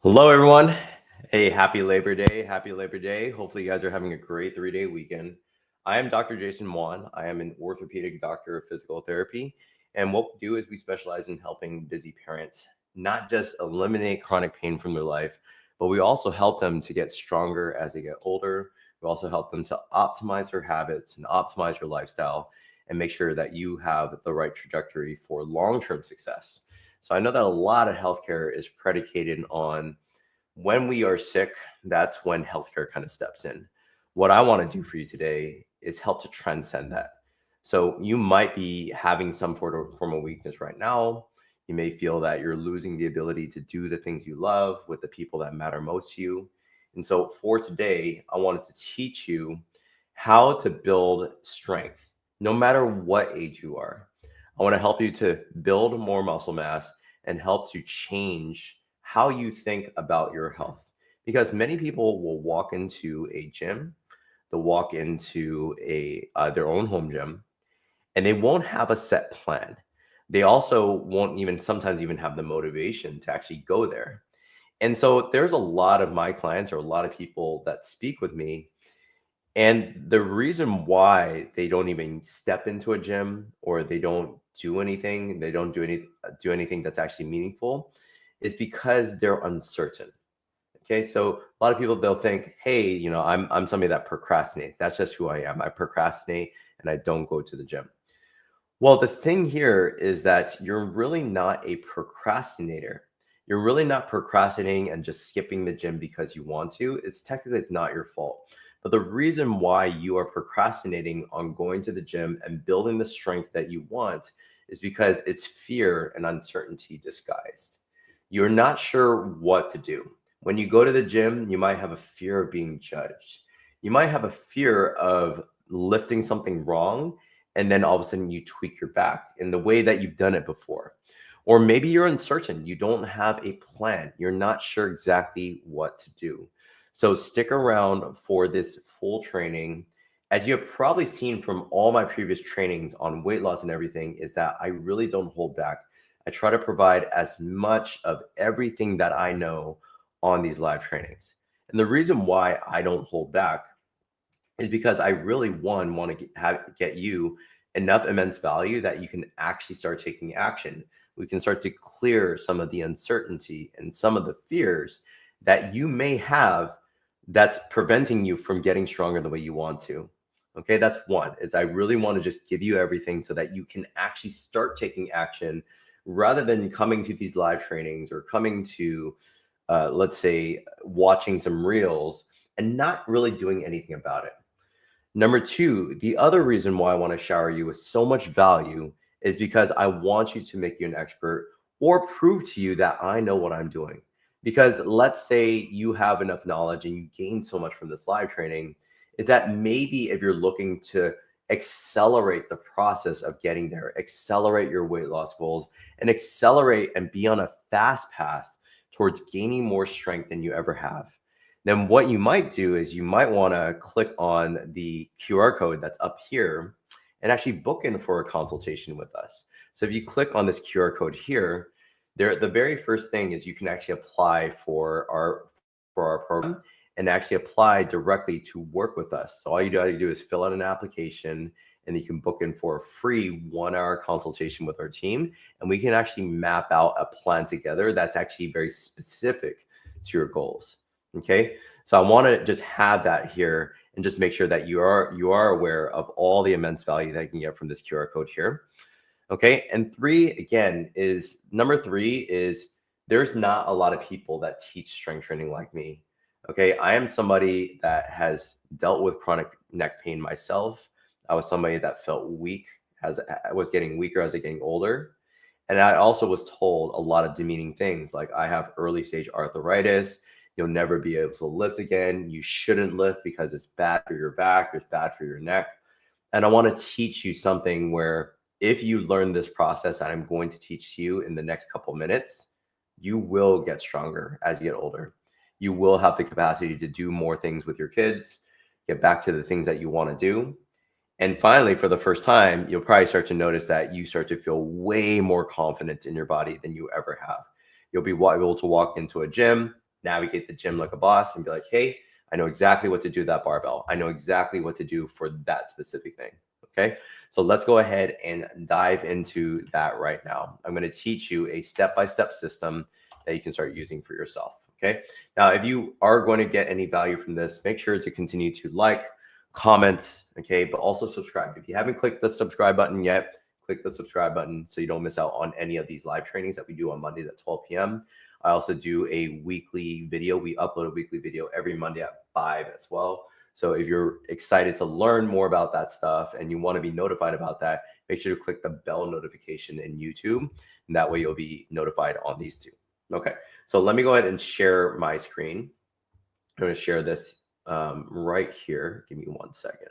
Hello, everyone. Hey, happy Labor Day. Happy Labor Day. Hopefully, you guys are having a great 3-day weekend. I am Dr. Jason Wan. I am an orthopedic doctor of physical therapy. And what we do is we specialize in helping busy parents not just eliminate chronic pain from their life, but we also help them to get stronger as they get older. We also help them to optimize their habits and optimize your lifestyle and make sure that you have the right trajectory for long-term success. So I know that a lot of healthcare is predicated on when we are sick, that's when healthcare kind of steps in. What I want to do for you today is help to transcend that. So you might be having some form of weakness right now. You may feel that you're losing the ability to do the things you love with the people that matter most to you. And so for today, I wanted to teach you how to build strength, no matter what age you are. I want to help you to build more muscle mass and help to change how you think about your health. Because many people will walk into a gym, they'll walk into their own home gym, and they won't have a set plan. They also won't even sometimes even have the motivation to actually go there. And so there's a lot of my clients or a lot of people that speak with me, and the reason why they don't even step into a gym or they don't do anything, they don't do anything that's actually meaningful is because they're uncertain. Okay, so a lot of people they'll think, hey, I'm somebody that procrastinates. That's just who I am. I procrastinate and I don't go to the gym. Well, the thing here is that you're really not a procrastinator. You're really not procrastinating and just skipping the gym because you want to. It's technically not your fault. But the reason why you are procrastinating on going to the gym and building the strength that you want is because it's fear and uncertainty disguised. You're not sure what to do. When you go to the gym, you might have a fear of being judged. You might have a fear of lifting something wrong, and then all of a sudden you tweak your back in the way that you've done it before. Or maybe you're uncertain. You don't have a plan. You're not sure exactly what to do. So stick around for this full training. As you have probably seen from all my previous trainings on weight loss and everything, is that I really don't hold back. I try to provide as much of everything that I know on these live trainings. And the reason why I don't hold back is because I really, want to get you enough immense value that you can actually start taking action. We can start to clear some of the uncertainty and some of the fears that you may have that's preventing you from getting stronger the way you want to. Okay, that's one, is I really want to just give you everything so that you can actually start taking action rather than coming to these live trainings or coming to, let's say, watching some reels and not really doing anything about it. Number two, the other reason why I want to shower you with so much value is because I want you to make you an expert or prove to you that I know what I'm doing. Because let's say you have enough knowledge and you gain so much from this live training, is that maybe if you're looking to accelerate the process of getting there, accelerate your weight loss goals, and accelerate and be on a fast path towards gaining more strength than you ever have, then what you might do is you might want to click on the QR code that's up here and actually book in for a consultation with us. So if you click on this QR code here, there, the very first thing is you can actually apply for our program and actually apply directly to work with us. So all you got to do is fill out an application and you can book in for a free 1-hour consultation with our team. And we can actually map out a plan together that's actually very specific to your goals. Okay. So I want to just have that here and just make sure that you are aware of all the immense value that you can get from this QR code here. Okay. And number three is there's not a lot of people that teach strength training like me. Okay. I am somebody that has dealt with chronic neck pain myself. I was somebody that felt weak as I was getting weaker as I getting older. And I also was told a lot of demeaning things like I have early stage arthritis. You'll never be able to lift again. You shouldn't lift because it's bad for your back. It's bad for your neck. And I want to teach you something where if you learn this process that I'm going to teach you in the next couple minutes, you will get stronger as you get older. You will have the capacity to do more things with your kids, get back to the things that you want to do. And finally, for the first time, you'll probably start to notice that you start to feel way more confident in your body than you ever have. You'll be able to walk into a gym navigate the gym like a boss and be like, hey, I know exactly what to do with that barbell. I know exactly what to do for that specific thing. Okay, so let's go ahead and dive into that right now. I'm going to teach you a step-by-step system that you can start using for yourself. Okay, now if you are going to get any value from this, make sure to continue to like, comment, okay, but also subscribe. If you haven't clicked the subscribe button yet, click the subscribe button so you don't miss out on any of these live trainings that we do on Mondays at 12 p.m. I also do a weekly video. We upload a weekly video every Monday at 5 as well. So if you're excited to learn more about that stuff and you want to be notified about that, make sure to click the bell notification in YouTube. And that way you'll be notified on these two. Okay, so let me go ahead and share my screen. I'm going to share this right here. Give me 1 second.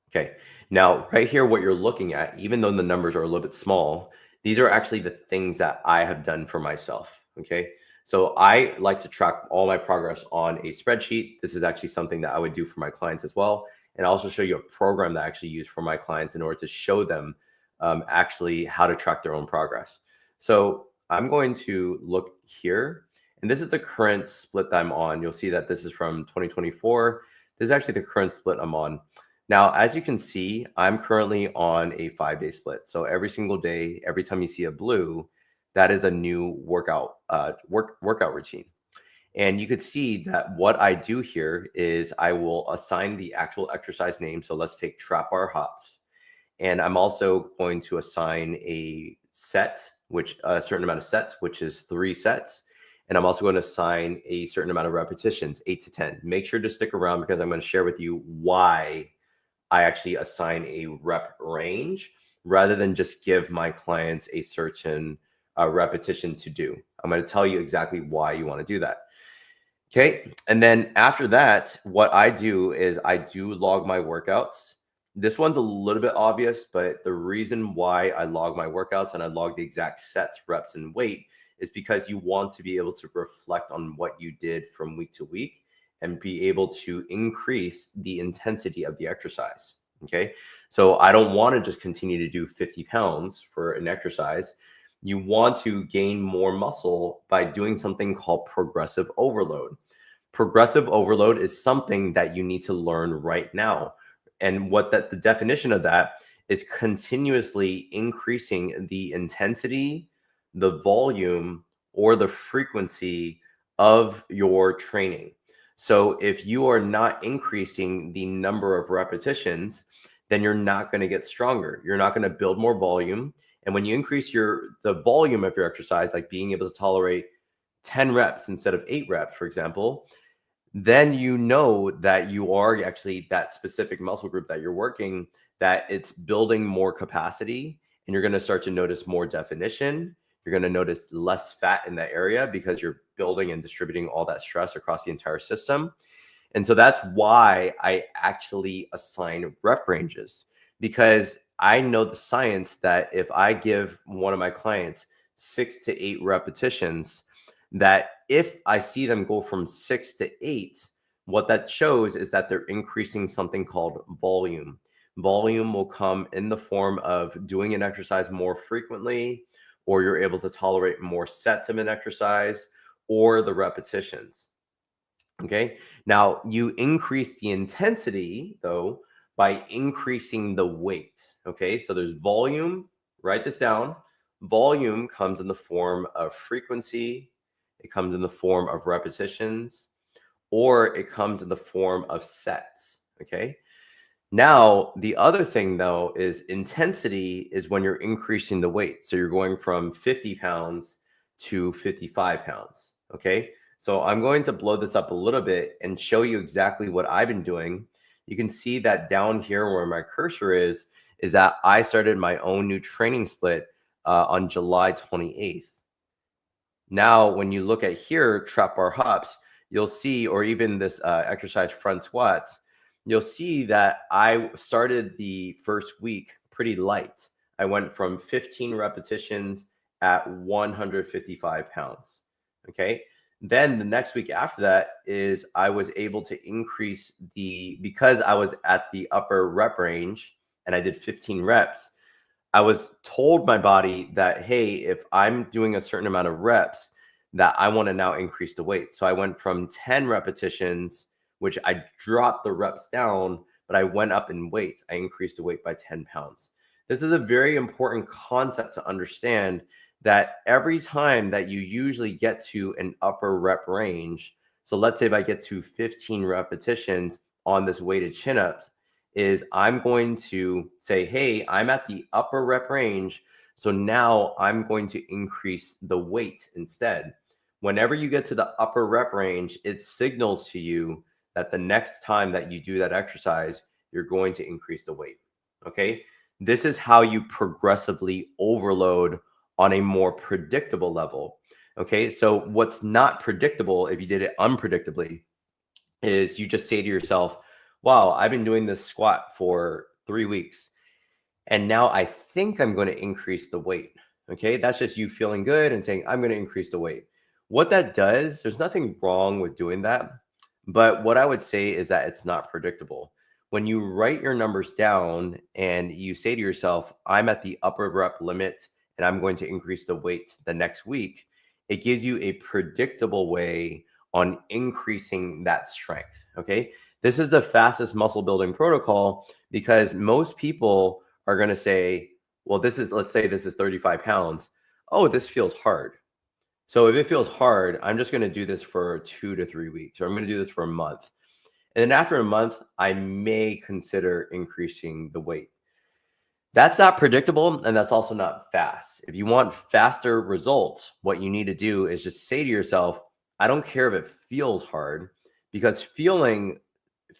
Okay, now right here, what you're looking at, even though the numbers are a little bit small, these are actually the things that I have done for myself. Okay, so I like to track all my progress on a spreadsheet. This is actually something that I would do for my clients as well. And I'll also show you a program that I actually use for my clients in order to show them actually how to track their own progress. So I'm going to look here, and this is the current split that I'm on. You'll see that this is from 2024. This is actually the current split I'm on. Now, as you can see, I'm currently on a 5-day split. So every single day, every time you see a blue, that is a new workout routine. And you could see that what I do here is I will assign the actual exercise name. So let's take trap bar hops. And I'm also going to assign a set, which a certain amount of sets, which is 3 sets. And I'm also going to assign a certain amount of repetitions, 8 to 10. Make sure to stick around because I'm going to share with you why I actually assign a rep range rather than just give my clients a certain repetition to do. I'm going to tell you exactly why you want to do that. Okay. And then after that, what I do is I do log my workouts. This one's a little bit obvious, but the reason why I log my workouts and I log the exact sets, reps, and weight is because you want to be able to reflect on what you did from week to week and be able to increase the intensity of the exercise. Okay. So I don't want to just continue to do 50 pounds for an exercise. You want to gain more muscle by doing something called progressive overload. Progressive overload is something that you need to learn right now. And the definition of that is continuously increasing the intensity, the volume, or the frequency of your training. So if you are not increasing the number of repetitions, then you're not going to get stronger. You're not going to build more volume. And when you increase the volume of your exercise, like being able to tolerate 10 reps instead of 8 reps, for example, then you know that you are actually that specific muscle group that you're working, that it's building more capacity, and you're going to start to notice more definition. You're going to notice less fat in that area because you're building and distributing all that stress across the entire system. And so that's why I actually assign rep ranges, because I know the science that if I give one of my clients 6 to 8 repetitions, that if I see them go from 6 to 8, what that shows is that they're increasing something called volume. Volume will come in the form of doing an exercise more frequently, or you're able to tolerate more sets of an exercise, or the repetitions. Okay. Now you increase the intensity though by increasing the weight. Okay. So there's volume, write this down. Volume comes in the form of frequency. It comes in the form of repetitions, or it comes in the form of sets. Okay. Now, the other thing though is intensity is when you're increasing the weight. So you're going from 50 pounds to 55 pounds. Okay. So I'm going to blow this up a little bit and show you exactly what I've been doing. You can see that down here where my cursor is that I started my own new training split on July 28th. Now, when you look at here, trap bar hops, you'll see, or even this exercise front squats, you'll see that I started the first week pretty light. I went from 15 repetitions at 155 pounds. Okay. Then the next week after that is I was able to increase because I was at the upper rep range and I did 15 reps. I was told my body that, hey, if I'm doing a certain amount of reps, that I want to now increase the weight. So I went from 10 repetitions, which I dropped the reps down, but I went up in weight. I increased the weight by 10 pounds. This is a very important concept to understand, that every time that you usually get to an upper rep range, so let's say if I get to 15 repetitions on this weighted chin-ups, is I'm going to say, hey, I'm at the upper rep range, so now I'm going to increase the weight instead. Whenever you get to the upper rep range, it signals to you that the next time that you do that exercise, you're going to increase the weight, okay? This is how you progressively overload on a more predictable level, okay? So what's not predictable, if you did it unpredictably, is you just say to yourself, wow, I've been doing this squat for 3 weeks, and now I think I'm going to increase the weight, okay? That's just you feeling good and saying, I'm going to increase the weight. What that does, there's nothing wrong with doing that, but what I would say is that it's not predictable. When you write your numbers down and you say to yourself, I'm at the upper rep limit and I'm going to increase the weight the next week, it gives you a predictable way on increasing that strength, okay? This is the fastest muscle building protocol, because most people are going to say, well, this is, let's say this is 35 pounds. Oh, this feels hard. So if it feels hard, I'm just going to do this for 2 to 3 weeks, or I'm going to do this for a month. And then after a month, I may consider increasing the weight. That's not predictable, and that's also not fast. If you want faster results, what you need to do is just say to yourself, I don't care if it feels hard, because feeling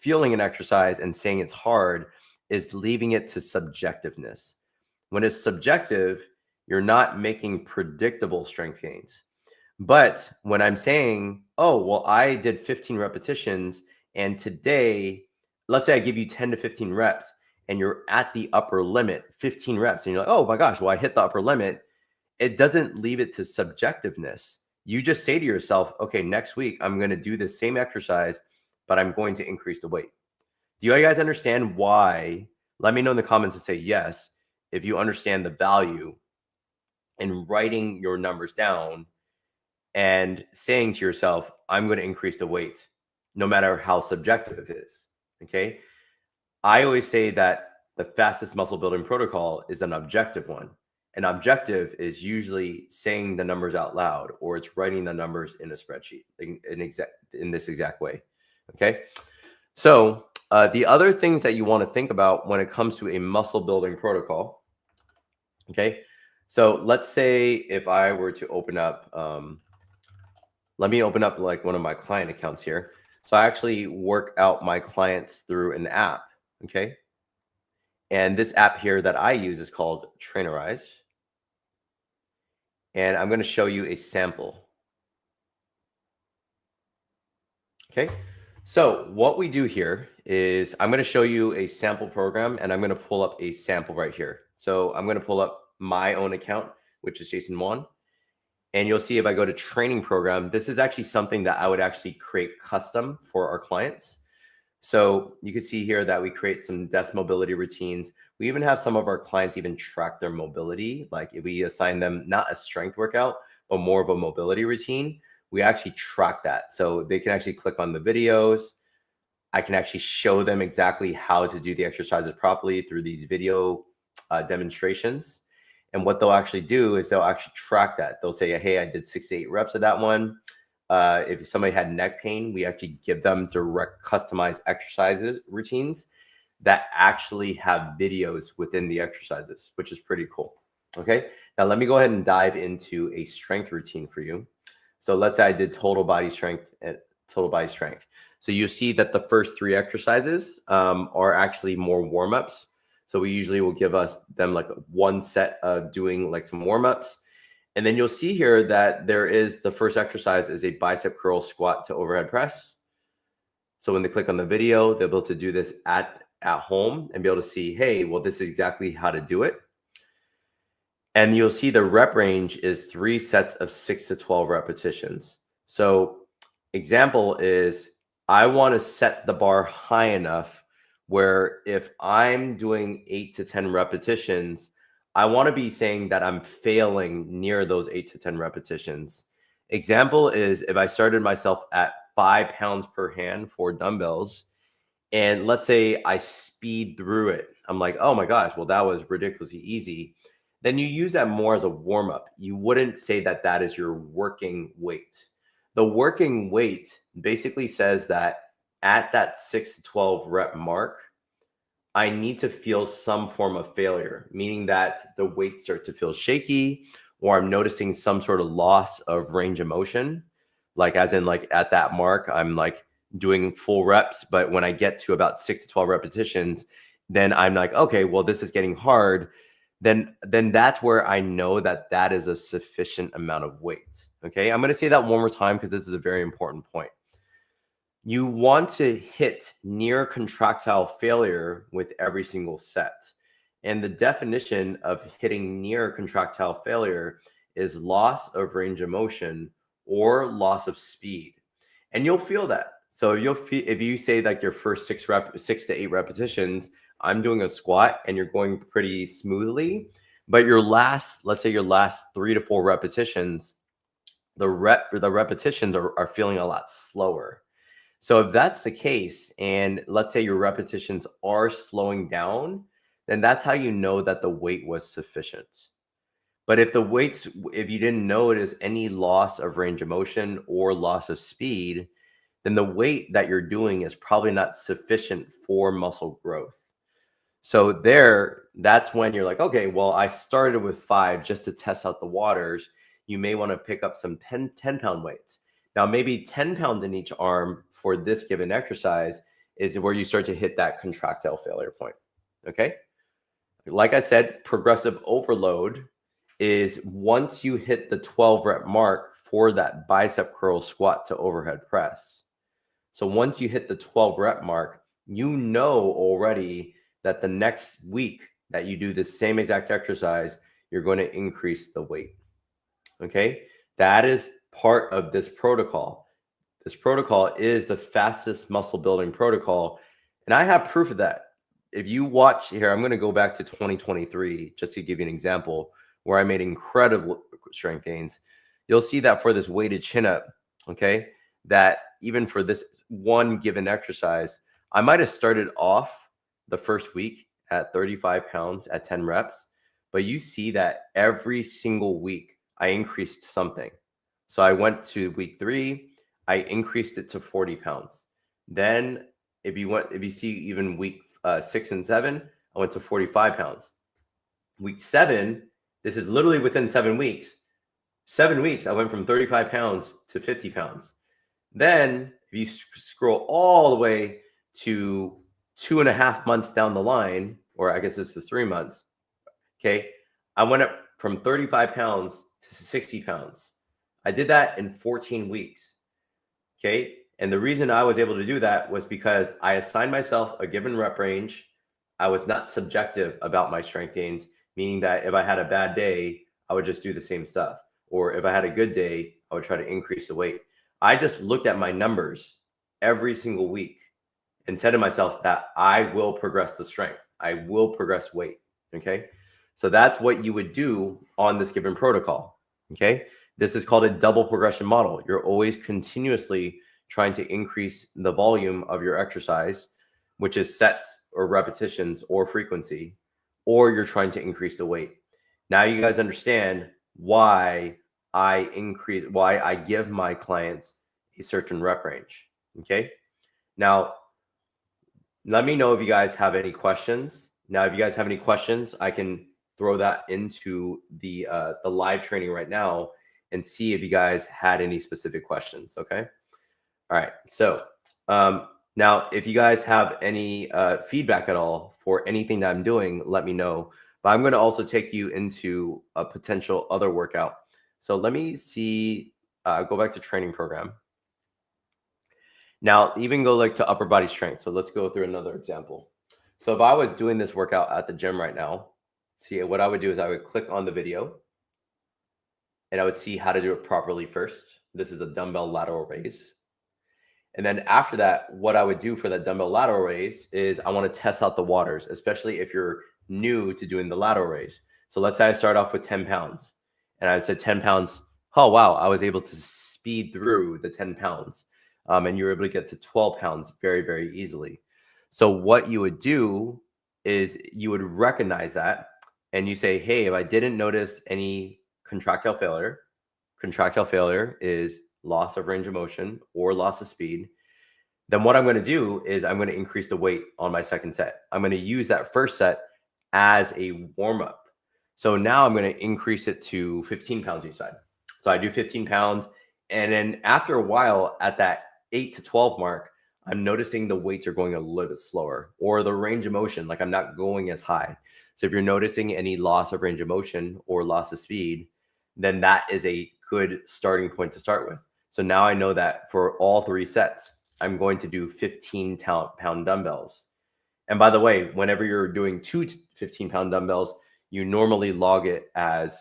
an exercise and saying it's hard is leaving it to subjectiveness. When it's subjective, you're not making predictable strength gains. But when I'm saying, oh, well, I did 15 repetitions, and today, let's say I give you 10 to 15 reps, and you're at the upper limit, 15 reps, and you're like, oh my gosh, well, I hit the upper limit. It doesn't leave it to subjectiveness. You just say to yourself, okay, next week, I'm going to do the same exercise, but I'm going to increase the weight. Do you guys understand why? Let me know in the comments and say yes, if you understand the value in writing your numbers down and saying to yourself, I'm going to increase the weight, no matter how subjective it is, okay? I always say that the fastest muscle building protocol is an objective one. An objective is usually saying the numbers out loud, or it's writing the numbers in a spreadsheet in this exact way, okay? So the other things that you want to think about when it comes to a muscle building protocol, okay? So let's say if I were to open up, let me open up like one of my client accounts here. So I actually work out my clients through an app, okay? And this app here that I use is called Trainerize. And I'm going to show you a sample. Okay, so what we do here is I'm going to show you a sample program, and I'm going to pull up a sample right here. So I'm going to pull up my own account, which is Jason Wan. And you'll see if I go to training program, this is actually something that I would actually create custom for our clients. So you can see here that we create some desk mobility routines. We even have some of our clients even track their mobility. Like if we assign them not a strength workout, but more of a mobility routine, we actually track that. So they can actually click on the videos. I can actually show them exactly how to do the exercises properly through these video demonstrations. And what they'll actually do is they'll actually track that. They'll say, hey, I did 6 to 8 reps of that one. If somebody had neck pain, we actually give them direct customized exercises routines that actually have videos within the exercises, which is pretty cool. Okay, now let me go ahead and dive into a strength routine for you. So let's say I did total body strength and total body strength. So you see that the first 3 exercises are actually more warm-ups. So we usually will give them like one set of doing like some warm-ups. And then you'll see here that there is the first exercise is a bicep curl squat to overhead press. So when they click on the video, they'll be able to do this at home and be able to see, hey, well, this is exactly how to do it. And you'll see the rep range is 3 sets of 6 to 12 repetitions. So example is I want to set the bar high enough where if I'm doing 8 to 10 repetitions, I want to be saying that I'm failing near those 8 to 10 repetitions. Example is if I started myself at 5 pounds per hand for dumbbells, and let's say I speed through it. I'm like, oh my gosh, well, that was ridiculously easy. Then you use that more as a warm up. You wouldn't say that that is your working weight. The working weight basically says that at that 6 to 12 rep mark, I need to feel some form of failure, meaning that the weights start to feel shaky, or I'm noticing some sort of loss of range of motion. Like, as in, like at that mark, I'm like doing full reps, but when I get to about 6 to 12 repetitions, then I'm like, okay, well, this is getting hard. Then that's where I know that that is a sufficient amount of weight. Okay, I'm going to say that one more time because this is a very important point. You want to hit near contractile failure with every single set. And the definition of hitting near contractile failure is loss of range of motion or loss of speed. And you'll feel that. So if you say like your first 6 to 8 repetitions, I'm doing a squat and you're going pretty smoothly, but let's say your last 3 to 4 repetitions, the repetitions are feeling a lot slower. So if that's the case, and let's say your repetitions are slowing down, then that's how you know that the weight was sufficient. But if you didn't notice any loss of range of motion or loss of speed, then the weight that you're doing is probably not sufficient for muscle growth. So that's when you're like, okay, well, I started with 5 just to test out the waters. You may want to pick up some 10-pound weights. Now, maybe 10 pounds in each arm for this given exercise is where you start to hit that contractile failure point. Okay. Like I said, progressive overload is once you hit the 12 rep mark for that bicep curl squat to overhead press. So once you hit the 12 rep mark, you know already that the next week that you do the same exact exercise, you're going to increase the weight. Okay. That is part of this protocol. This protocol is the fastest muscle building protocol. And I have proof of that. If you watch here, I'm going to go back to 2023, just to give you an example where I made incredible strength gains. You'll see that for this weighted chin up, okay, that even for this one given exercise, I might have started off the first week at 35 pounds at 10 reps, but you see that every single week I increased something. So I went to week 3, I increased it to 40 pounds. Then if you see even week 6 and 7, I went to 45 pounds. Week 7, this is literally within 7 weeks. 7 weeks, I went from 35 pounds to 50 pounds. Then if you scroll all the way to 2.5 months down the line, or I guess this is 3 months, okay, I went up from 35 pounds to 60 pounds. I did that in 14 weeks. Okay. And the reason I was able to do that was because I assigned myself a given rep range. I was not subjective about my strength gains, meaning that if I had a bad day, I would just do the same stuff. Or if I had a good day, I would try to increase the weight. I just looked at my numbers every single week and said to myself that I will progress the strength. I will progress weight. Okay. So that's what you would do on this given protocol. Okay. This is called a double progression model. You're always continuously trying to increase the volume of your exercise, which is sets or repetitions or frequency, or you're trying to increase the weight. Now you guys understand why I give my clients a certain rep range. Okay. Now, let me know if you guys have any questions. Now, if you guys have any questions, I can throw that into the live training right now and see if you guys had any specific questions. Okay. All right. So now, if you guys have any feedback at all for anything that I'm doing, let me know. But I'm going to also take you into a potential other workout. So let me see, go back to training program. Now, even go like to upper body strength. So let's go through another example. So if I was doing this workout at the gym right now, see, what I would do is I would click on the video and I would see how to do it properly first. This is a dumbbell lateral raise. And then after that, what I would do for that dumbbell lateral raise is I want to test out the waters, especially if you're new to doing the lateral raise. So let's say I start off with 10 pounds and I said 10 pounds oh, wow, I was able to speed through the 10 pounds. And you were able to get to 12 pounds very, very easily. So what you would do is you would recognize that and you say, hey, if I didn't notice any contractile failure is loss of range of motion or loss of speed, then what I'm going to do is I'm going to increase the weight on my second set. I'm going to use that first set as a warm-up. So now I'm going to increase it to 15 pounds each side. So I do 15 pounds. And then after a while, at that 8 to 12 mark, I'm noticing the weights are going a little bit slower, or the range of motion, like I'm not going as high. So if you're noticing any loss of range of motion or loss of speed, then that is a good starting point to start with. So now I know that for all 3 sets, I'm going to do 15-pound dumbbells. And by the way, whenever you're doing 2 15-pound dumbbells, you normally log it as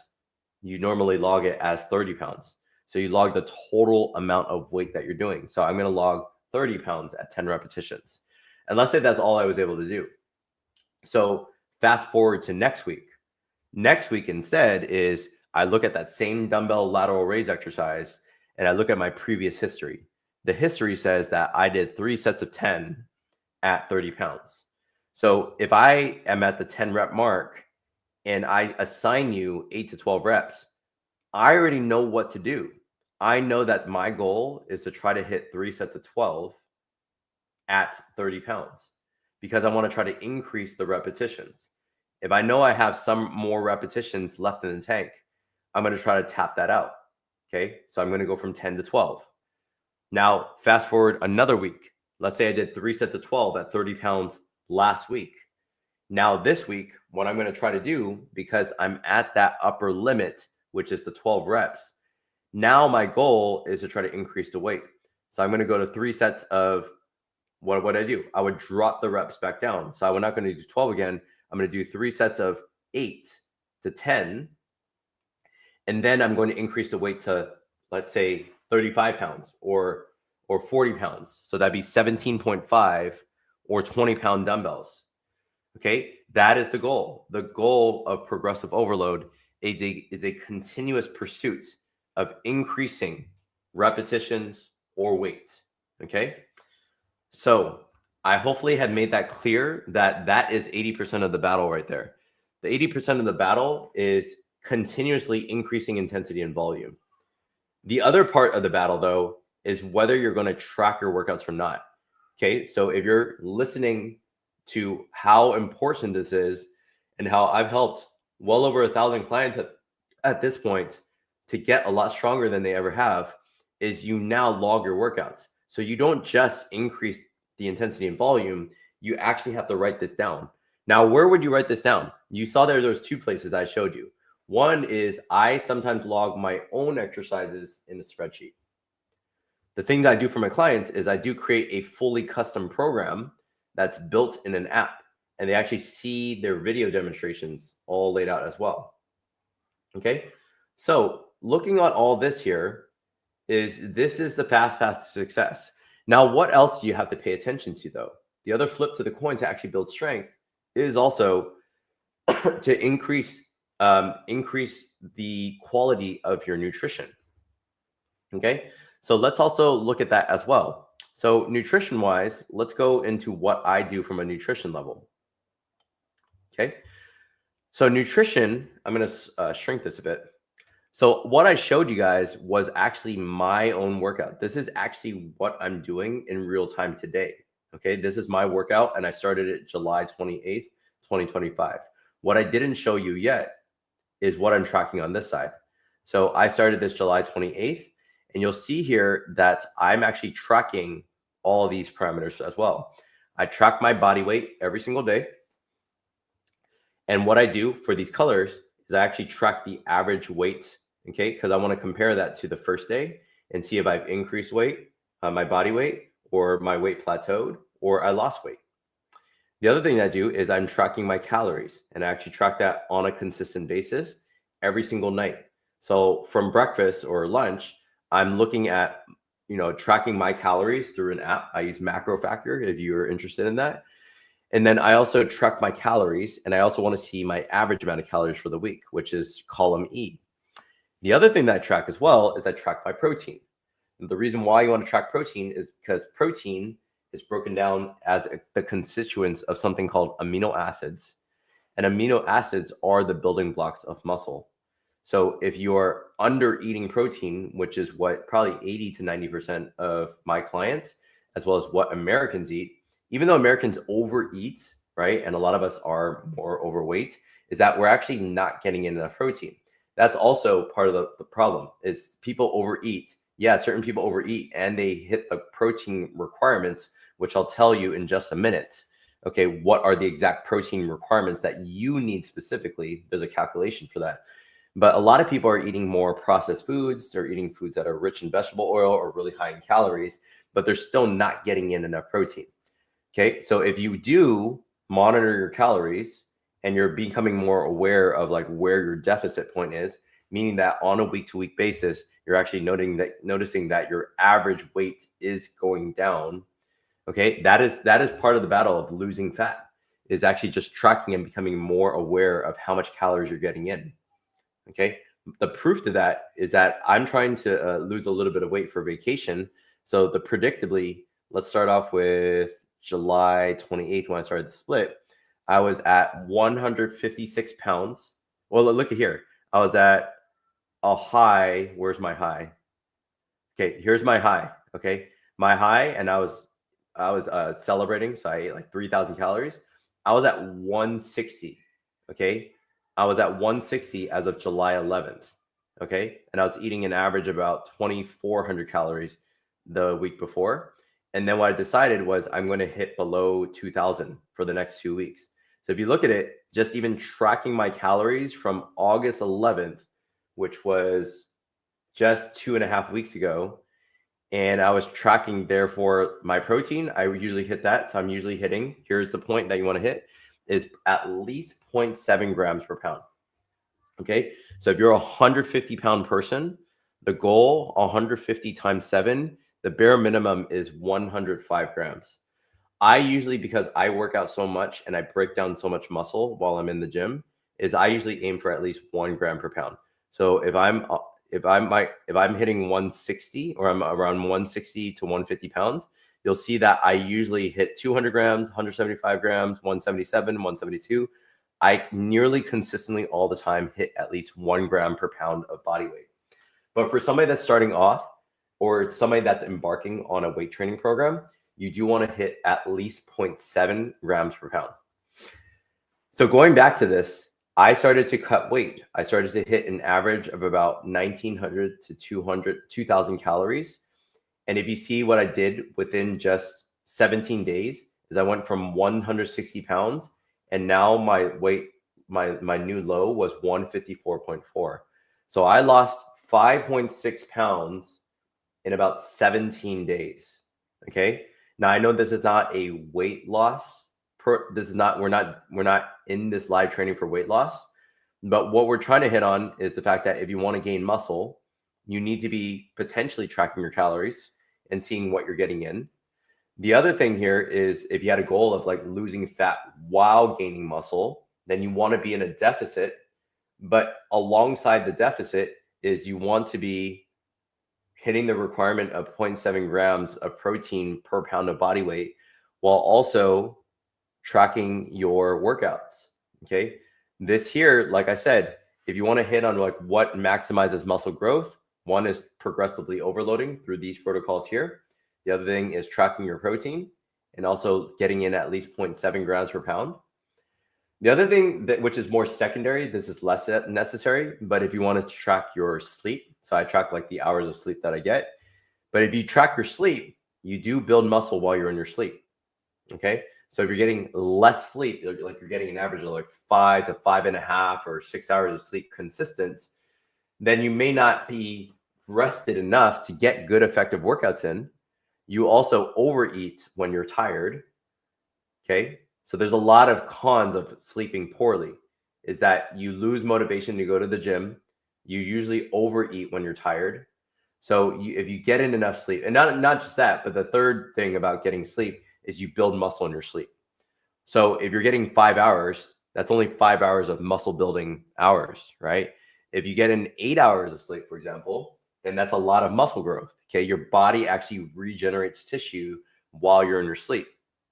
30 pounds. So you log the total amount of weight that you're doing. So I'm going to log 30 pounds at 10 repetitions. And let's say that's all I was able to do. So fast forward to next week. Next week instead is I look at that same dumbbell lateral raise exercise and I look at my previous history. The history says that I did 3 sets of 10 at 30 pounds. So if I am at the 10 rep mark and I assign you 8 to 12 reps, I already know what to do. I know that my goal is to try to hit 3 sets of 12 at 30 pounds because I want to try to increase the repetitions. If I know I have some more repetitions left in the tank, I'm going to try to tap that out. Okay. So I'm going to go from 10 to 12. Now, fast forward another week. Let's say I did 3 sets of 12 at 30 pounds last week. Now this week, what I'm going to try to do, because I'm at that upper limit, which is the 12 reps, now my goal is to try to increase the weight. So I'm going to go to 3 sets of, what would I do? I would drop the reps back down. So I'm not going to do 12 again. I'm going to do 3 sets of 8 to 10. And then I'm going to increase the weight to, let's say, 35 pounds or 40 pounds. So that'd be 17.5 or 20-pound dumbbells. Okay, that is the goal. The goal of progressive overload is a continuous pursuit of increasing repetitions or weight. Okay, so I hopefully had made that clear that that is 80% of the battle right there. The 80% of the battle is continuously increasing intensity and volume. The other part of the battle, though, is whether you're going to track your workouts or not. Okay, so if you're listening to how important this is and how I've helped well over 1,000 clients at this point to get a lot stronger than they ever have, is you now log your workouts. So you don't just increase the intensity and volume, you actually have to write this down. Now, where would you write this down? You saw there's 2 places I showed you. One is I sometimes log my own exercises in a spreadsheet. The things I do for my clients is I do create a fully custom program that's built in an app, and they actually see their video demonstrations all laid out as well. Okay, so looking at all this here this is the fast path to success. Now, what else do you have to pay attention to, though? The other flip to the coin to actually build strength is also to increase the quality of your nutrition. Okay, so let's also look at that as well. So nutrition wise, let's go into what I do from a nutrition level. Okay, so nutrition, I'm going to shrink this a bit. So what I showed you guys was actually my own workout. This is actually what I'm doing in real time today. Okay, this is my workout and I started it July 28th, 2025. What I didn't show you yet is what I'm tracking on this side. So I started this July 28th, and you'll see here that I'm actually tracking all these parameters as well. I track my body weight every single day. And what I do for these colors is I actually track the average weight, okay? Because I want to compare that to the first day and see if I've increased weight, my body weight, or my weight plateaued, or I lost weight. The other thing I do is I'm tracking my calories, and I actually track that on a consistent basis every single night. So from breakfast or lunch, I'm looking at, tracking my calories through an app. I use Macro Factor if you're interested in that. And then I also track my calories, and I also want to see my average amount of calories for the week, which is column E. The other thing that I track as well is I track my protein. And the reason why you want to track protein is because protein is broken down as the constituents of something called amino acids. And amino acids are the building blocks of muscle. So if you're under eating protein, which is what probably 80 to 90% of my clients, as well as what Americans eat, even though Americans overeat, right? And a lot of us are more overweight, is that we're actually not getting in enough protein. That's also part of the problem is people overeat. Yeah, certain people overeat and they hit the protein requirements, which I'll tell you in just a minute. Okay, what are the exact protein requirements that you need specifically? There's a calculation for that. But a lot of people are eating more processed foods. They're eating foods that are rich in vegetable oil or really high in calories, but they're still not getting in enough protein. Okay, so if you do monitor your calories and you're becoming more aware of like where your deficit point is, meaning that on a week-to-week basis, you're actually noticing that your average weight is going down. Okay, that is part of the battle of losing fat, is actually just tracking and becoming more aware of how much calories you're getting in. Okay, the proof to that is that I'm trying to lose a little bit of weight for vacation. So predictably, let's start off with July 28th when I started the split. I was at 156 pounds. Well, look at here. I was at a high. Where's my high? Okay, here's my high. Okay, my high, and I was celebrating, so I ate like 3,000 calories. I was at 160. Okay, I was at 160 as of July 11th. Okay, and I was eating an average of about 2,400 calories the week before. And then what I decided was I'm going to hit below 2,000 for the next 2 weeks. So if you look at it, just even tracking my calories from August 11th, which was just 2.5 weeks ago, and I was tracking therefore my protein, I usually hit that. So I'm usually hitting, here's the point that you want to hit, is at least 0.7 grams per pound. Okay, so if you're a 150-pound person, the goal 150 times 7, the bare minimum is 105 grams. I usually, because I work out so much and I break down so much muscle while I'm in the gym, is I usually aim for at least 1 gram per pound. So if I'm hitting 160 or I'm around 160 to 150 pounds, you'll see that I usually hit 200 grams, 175 grams, 177, 172. I nearly consistently all the time hit at least 1 gram per pound of body weight. But for somebody that's starting off or somebody that's embarking on a weight training program, you do want to hit at least 0.7 grams per pound. So going back to this, I started to cut weight. I started to hit an average of about 1,900 to 2,000 calories. And if you see what I did within just 17 days, is I went from 160 pounds and now my weight, my new low was 154.4. So I lost 5.6 pounds in about 17 days. Okay. Now I know this is not a weight loss. This is not, we're not in this live training for weight loss, but what we're trying to hit on is the fact that if you want to gain muscle, you need to be potentially tracking your calories and seeing what you're getting in. The other thing here is if you had a goal of like losing fat while gaining muscle, then you want to be in a deficit, but alongside the deficit is you want to be hitting the requirement of 0.7 grams of protein per pound of body weight while also tracking your workouts. Okay. This here, like I said, if you want to hit on like what maximizes muscle growth, one is progressively overloading through these protocols here. The other thing is tracking your protein and also getting in at least 0.7 grams per pound. The other thing which is more secondary, this is less necessary, but if you want to track your sleep, so I track like the hours of sleep that I get, but if you track your sleep, you do build muscle while you're in your sleep. Okay. So if you're getting less sleep, like you're getting an average of like 5 to 5.5 or 6 hours of sleep consistent, then you may not be rested enough to get good, effective workouts in. You also overeat when you're tired. Okay. So there's a lot of cons of sleeping poorly, is that you lose motivation to go to the gym. You usually overeat when you're tired. So if you get in enough sleep, and not just that, but the third thing about getting sleep is you build muscle in your sleep. So if you're getting 5 hours, that's only 5 hours of muscle building hours, right? If you get in 8 hours of sleep, for example, then that's a lot of muscle growth. Okay, your body actually regenerates tissue while you're in your sleep.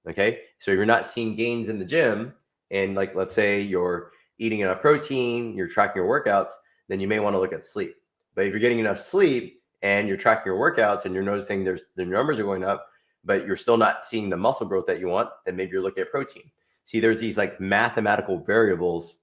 Okay, so if you're not seeing gains in the gym, and like let's say you're eating enough protein, you're tracking your workouts, then you may want to look at sleep. But if you're getting enough sleep and you're tracking your workouts and you're noticing the numbers are going up, but you're still not seeing the muscle growth that you want, then maybe you're looking at protein. See, there's these like mathematical variables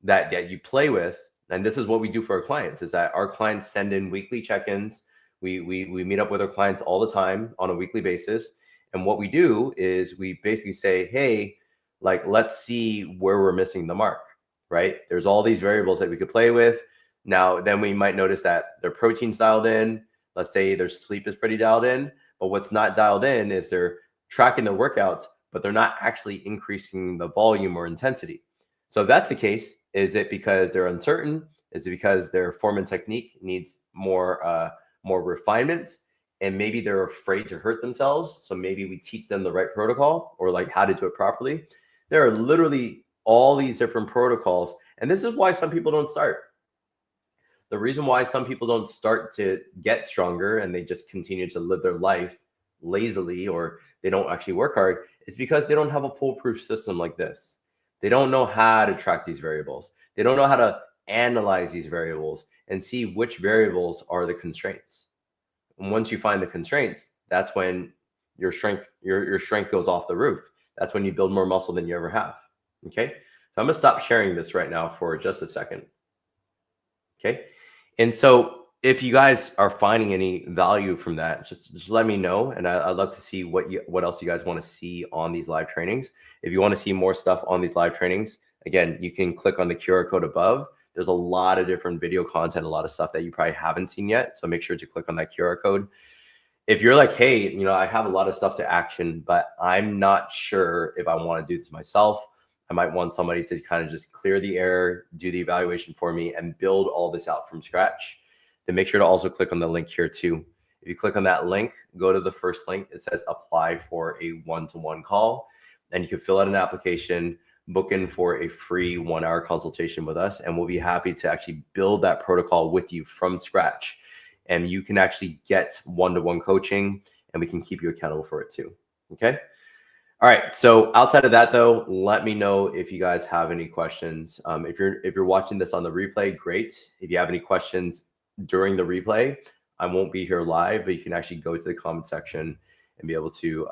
that you play with. And this is what we do for our clients, is that our clients send in weekly check-ins. We meet up with our clients all the time on a weekly basis. And what we do is we basically say, hey, like, let's see where we're missing the mark, right? There's all these variables that we could play with. Now, then we might notice that their protein's dialed in. Let's say their sleep is pretty dialed in, but what's not dialed in is they're tracking their workouts, but they're not actually increasing the volume or intensity. So if that's the case, is it because they're uncertain? Is it because their form and technique needs more refinement? And maybe they're afraid to hurt themselves. So maybe we teach them the right protocol or like how to do it properly. There are literally all these different protocols. And this is why some people don't start. The reason why some people don't start to get stronger and they just continue to live their life lazily, or they don't actually work hard, is because they don't have a foolproof system like this. They don't know how to track these variables. They don't know how to analyze these variables and see which variables are the constraints. And once you find the constraints, that's when your strength goes off the roof. That's when you build more muscle than you ever have. Okay. So I'm going to stop sharing this right now for just a second. Okay. And so if you guys are finding any value from that, just let me know. And I'd love to see what else you guys want to see on these live trainings. If you want to see more stuff on these live trainings, again, you can click on the QR code above. There's a lot of different video content, a lot of stuff that you probably haven't seen yet. So make sure to click on that QR code. If you're like, hey, I have a lot of stuff to action, but I'm not sure if I want to do this myself. I might want somebody to kind of just clear the air, do the evaluation for me, and build all this out from scratch. Then make sure to also click on the link here too. If you click on that link, go to the first link. It says apply for a one-to-one call, and you can fill out an application, book in for a free 1-hour consultation with us, and we'll be happy to actually build that protocol with you from scratch. And you can actually get one-to-one coaching, and we can keep you accountable for it too. Okay. All right. So outside of that, though, let me know if you guys have any questions. If you're watching this on the replay, great. If you have any questions during the replay, I won't be here live, but you can actually go to the comment section and be able to,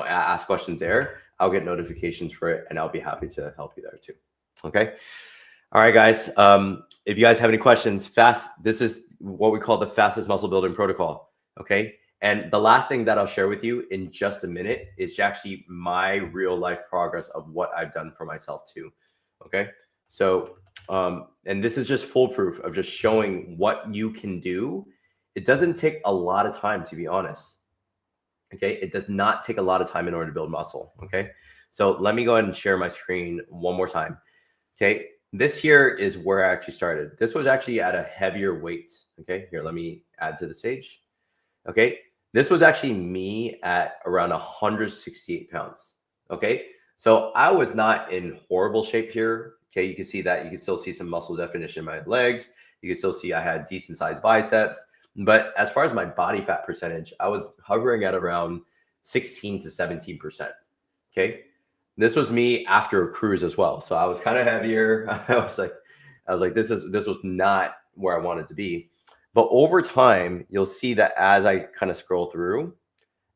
ask questions there. I'll get notifications for it, and I'll be happy to help you there too. Okay. All right, guys. If you guys have any questions, this is what we call the fastest muscle building protocol. Okay. And the last thing that I'll share with you in just a minute is actually my real life progress of what I've done for myself too. Okay. So, and this is just foolproof of just showing what you can do. It doesn't take a lot of time, to be honest. Okay. It does not take a lot of time in order to build muscle. Okay. So let me go ahead and share my screen one more time. Okay. This here is where I actually started. This was actually at a heavier weight. Okay. Here, let me add to the stage. Okay. This was actually me at around 168 pounds. Okay. So I was not in horrible shape here. Okay. You can see that. You can still see some muscle definition in my legs. You can still see I had decent sized biceps. But as far as my body fat percentage, I was hovering at around 16 to 17%. Okay. This was me after a cruise as well. So I was kind of heavier. I was like, this was not where I wanted to be. But over time, you'll see that as I kind of scroll through,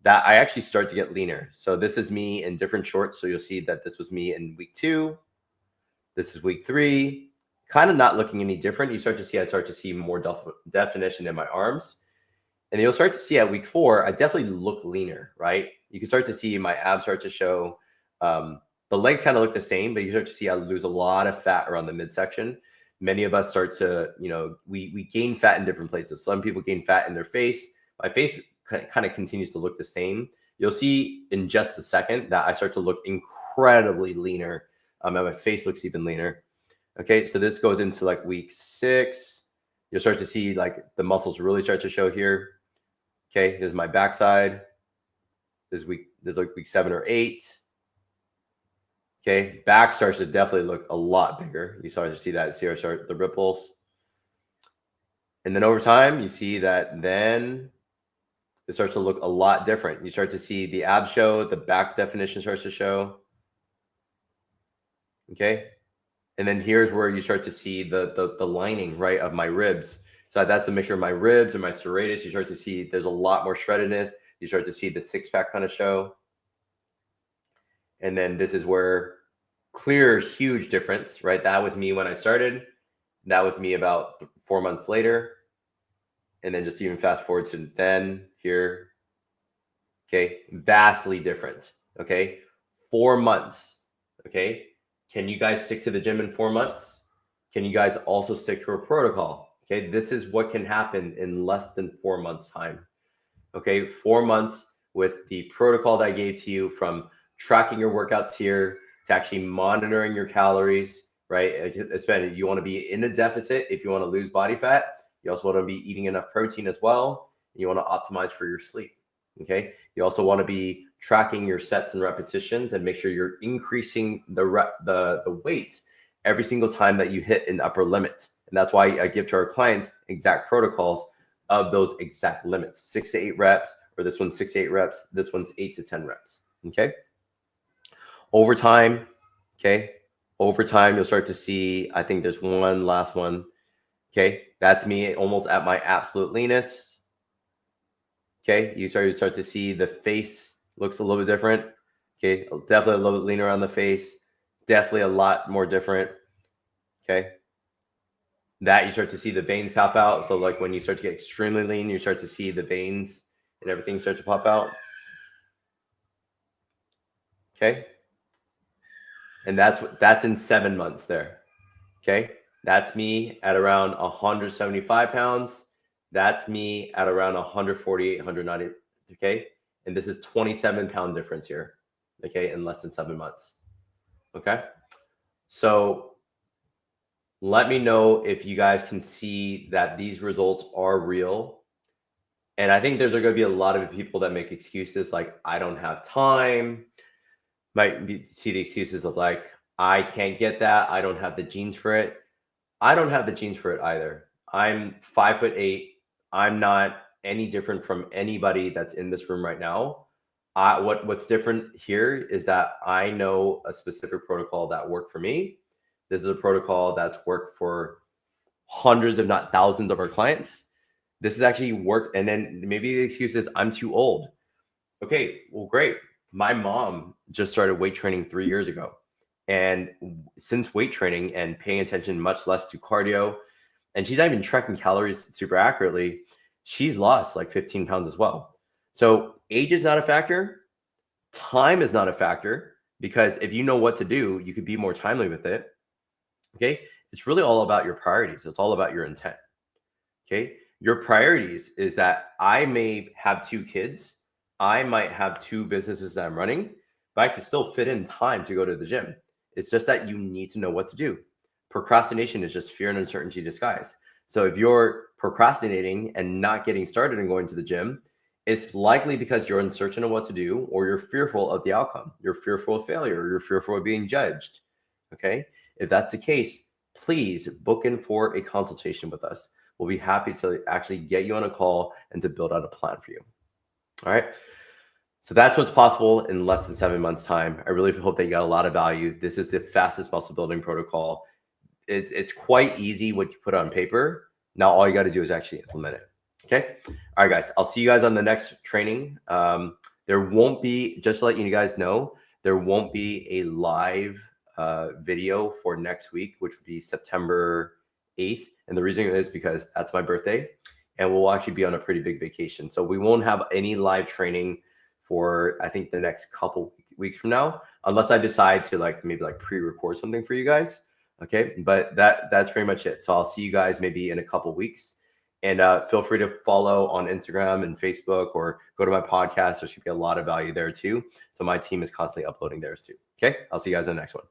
that I actually start to get leaner. So this is me in different shorts. So you'll see that this was me in week 2. This is week 3, kind of not looking any different. I start to see more definition in my arms. And you'll start to see at week 4, I definitely look leaner, right? You can start to see my abs start to show. The legs kind of look the same, but you start to see I lose a lot of fat around the midsection. Many of us start to, we gain fat in different places. Some people gain fat in their face. My face kind of continues to look the same. You'll see in just a second that I start to look incredibly leaner. And my face looks even leaner. Okay, so this goes into like week 6. You'll start to see like the muscles really start to show here. Okay, this is my backside. This is like week 7 or 8. Okay, back starts to definitely look a lot bigger. You start to see that. See the ripples. And then over time, you see that then it starts to look a lot different. You start to see the abs show, the back definition starts to show. Okay. And then here's where you start to see the lining, right, of my ribs. So that's a mixture of my ribs and my serratus. You start to see there's a lot more shreddedness. You start to see the six-pack kind of show. And then this is where clear, huge difference, right? That was me when I started. That was me about 4 months later. And then just even fast forward to then here. Okay, vastly different. Okay, 4 months. Okay, can you guys stick to the gym in 4 months? Can you guys also stick to a protocol? Okay, this is what can happen in less than 4 months time. Okay, 4 months with the protocol that I gave to you, from tracking your workouts here to actually monitoring your calories, right? Especially you want to be in a deficit if you want to lose body fat. You also want to be eating enough protein as well. You want to optimize for your sleep. Okay. You also want to be tracking your sets and repetitions and make sure you're increasing the weight every single time that you hit an upper limit. And that's why I give to our clients exact protocols of those exact limits: 6 to 8 reps, or this one's 6 to 8 reps. This one's 8 to 10 reps. Okay. Over time. Okay. Over time, you'll start to see, I think there's one last one. Okay, that's me almost at my absolute leanest. Okay, you start to see the face looks a little bit different. Okay, definitely a little bit leaner on the face. Definitely a lot more different. Okay, that you start to see the veins pop out. So like when you start to get extremely lean, you start to see the veins and everything start to pop out. Okay, and that's in 7 months there. Okay. That's me at around 175 pounds. That's me at around 148, 190. Okay. And this is 27-pound difference here. Okay. In less than 7 months. Okay. So let me know if you guys can see that these results are real. And I think there's going to be a lot of people that make excuses like, I don't have time. See the excuses of like, I can't get that. I don't have the genes for it. I don't have the genes for it either. I'm 5'8". I'm not any different from anybody that's in this room right now. What's different here is that I know a specific protocol that worked for me. This is a protocol that's worked for hundreds, if not thousands, of our clients. This has actually worked. And then maybe the excuse is I'm too old. Okay, well, great. My mom just started weight training 3 years ago. And since weight training and paying attention much less to cardio, and she's not even tracking calories super accurately, she's lost like 15 pounds as well. So age is not a factor. Time is not a factor, because if you know what to do, you could be more timely with it. Okay. It's really all about your priorities. It's all about your intent. Okay. Your priorities is that I may have 2 kids. I might have 2 businesses that I'm running, but I can still fit in time to go to the gym. It's just that you need to know what to do. Procrastination is just fear and uncertainty disguised. So if you're procrastinating and not getting started and going to the gym, it's likely because you're uncertain of what to do, or you're fearful of the outcome. You're fearful of failure. You're fearful of being judged. Okay. If that's the case, please book in for a consultation with us. We'll be happy to actually get you on a call and to build out a plan for you. All right. So that's what's possible in less than 7 months' time. I really hope that you got a lot of value. This is the fastest muscle building protocol. It's quite easy what you put on paper. Now all you got to do is actually implement it. Okay. All right, guys. I'll see you guys on the next training. There won't be, just to let you guys know, there won't be a live video for next week, which would be September 8th. And the reason is because that's my birthday, and we'll actually be on a pretty big vacation. So we won't have any live training for, I think, the next couple weeks from now, unless I decide to maybe pre-record something for you guys. Okay. But that's pretty much it. So I'll see you guys maybe in a couple weeks, and feel free to follow on Instagram and Facebook, or go to my podcast. There should be a lot of value there too. So my team is constantly uploading theirs too. Okay. I'll see you guys in the next one.